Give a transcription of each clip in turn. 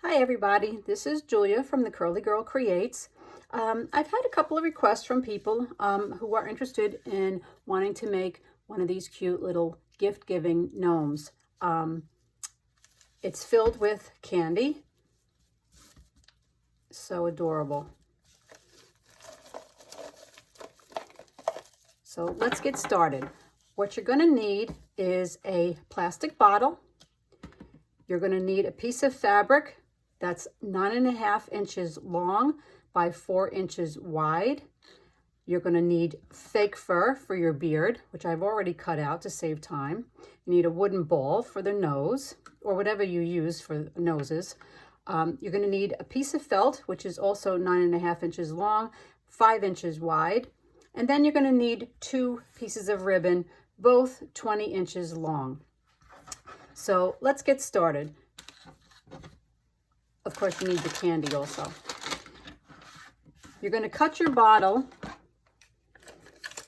Hi everybody, this is Julia from the Curly Girl Creates. I've had a couple of requests from people who are interested in wanting to make one of these cute little gift-giving gnomes. It's filled with candy. So adorable. So let's get started. What you're going to need is a plastic bottle. You're going to need a piece of fabric that's 9.5 inches long by 4 inches wide. You're going to need fake fur for your beard, which I've already cut out to save time. You need a wooden ball for the nose, or whatever you use for noses. You're going to need a piece of felt, which is also 9.5 inches long, 5 inches wide. And then you're going to need 2 pieces of ribbon, both 20 inches long. So let's get started. Of course, you need the candy also. You're going to cut your bottle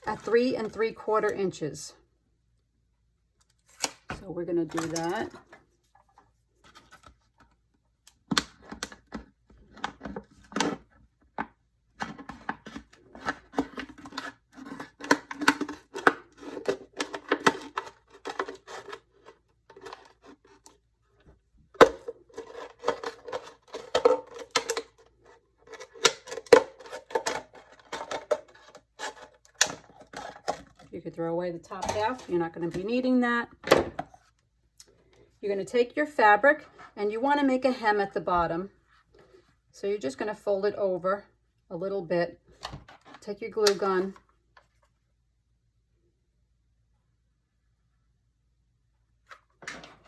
at 3 3/4 inches. So we're going to do that. You could throw away the top half. You're not going to be needing that. You're going to take your fabric and you want to make a hem at the bottom. So you're just going to fold it over a little bit. Take your glue gun.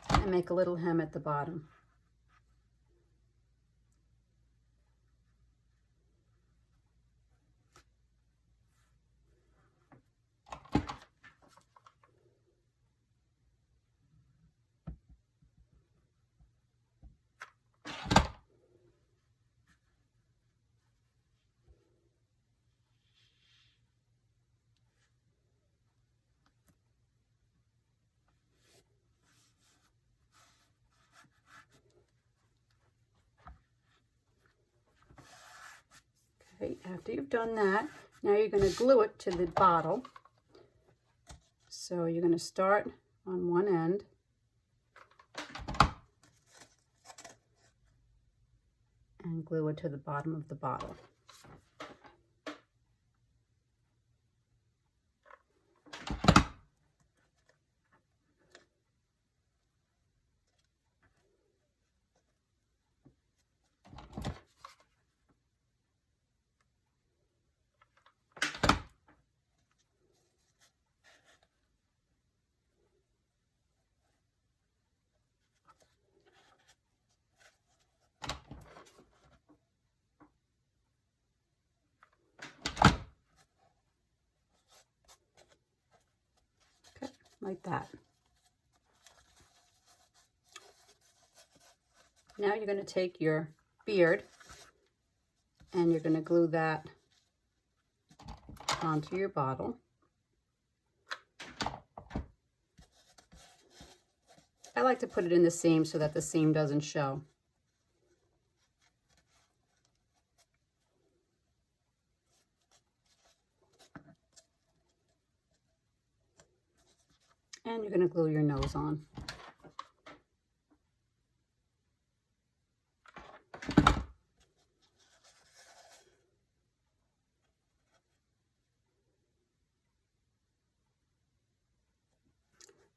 And make a little hem at the bottom. Okay, after you've done that, now you're going to glue it to the bottle. So you're going to start on one end. And glue it to the bottom of the bottle. Like that. Now you're going to take your beard and you're going to glue that onto your bottle. I like to put it in the seam so that the seam doesn't show. And you're going to glue your nose on.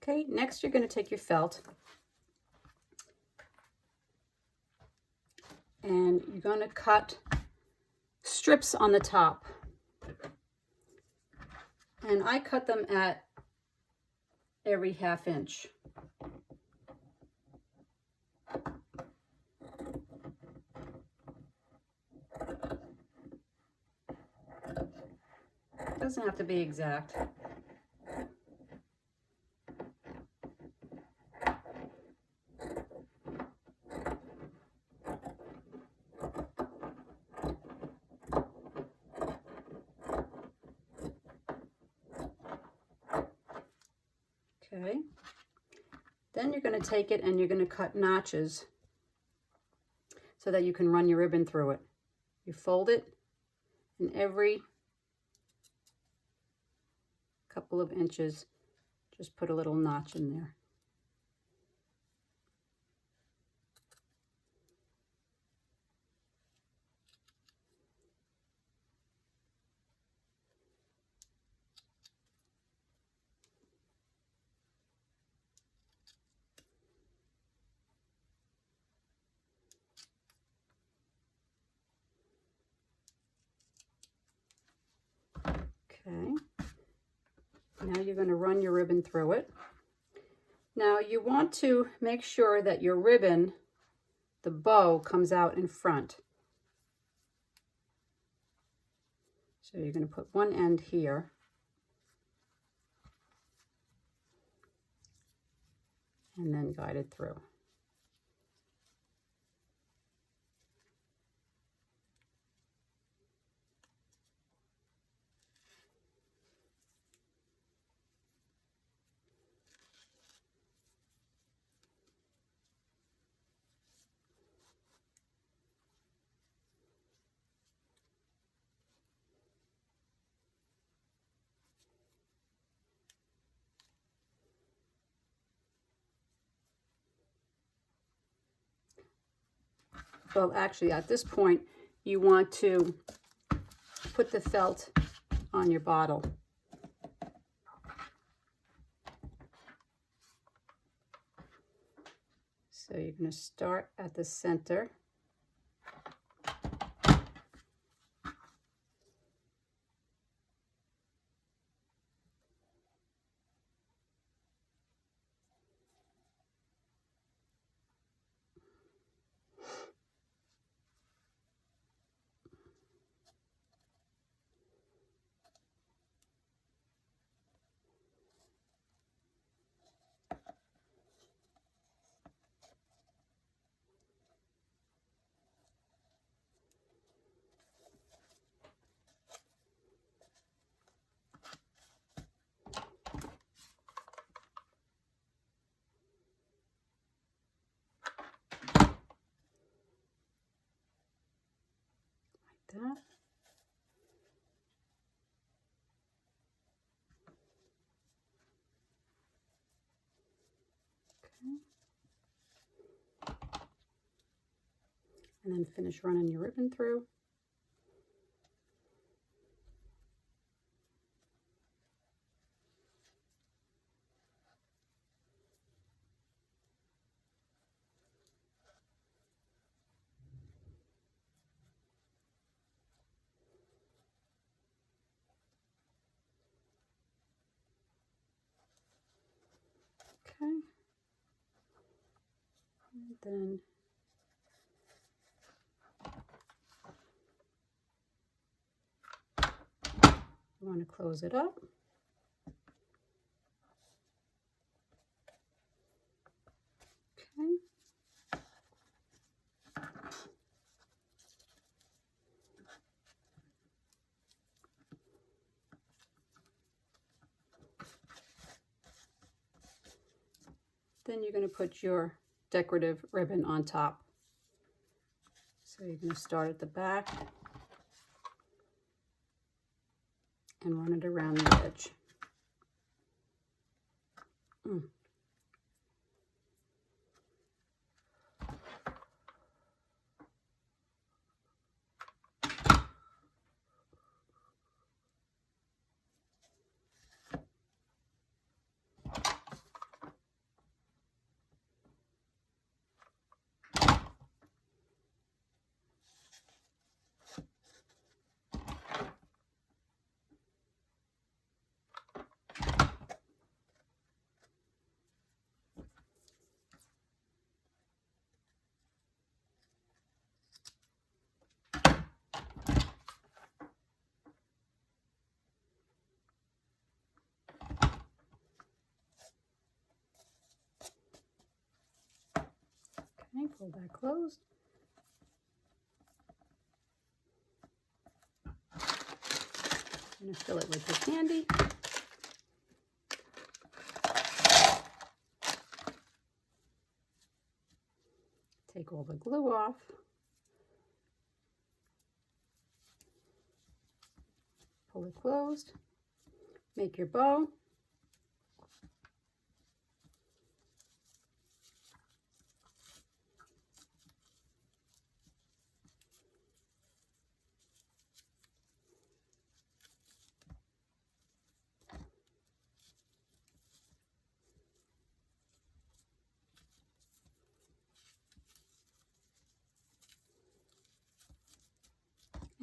Okay, next you're going to take your felt and you're going to cut strips on the top. And I cut them at every 1/2 inch. Doesn't have to be exact. Okay. Then you're going to take it and you're going to cut notches so that you can run your ribbon through it. You fold it, and every couple of inches, just put a little notch in there. Okay, now you're going to run your ribbon through it. Now you want to make sure that your ribbon, the bow, comes out in front. So you're going to put one end here. And then guide it through. Well, actually, at this point, you want to put the felt on your bottle. So you're going to start at the center. Like that. And then finish running your ribbon through. Okay. And then you want to close it up. Okay. Then you're going to put your decorative ribbon on top. So you're going to start at the back and run it around the edge. Okay, pull that closed. I'm going to fill it with the candy. Take all the glue off. So closed. Make your bow.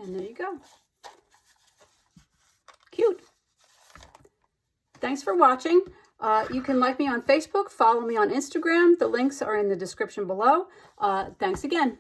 And there you go. Cute. Thanks for watching. You can like me on Facebook, follow me on Instagram. The links are in the description below. Thanks again.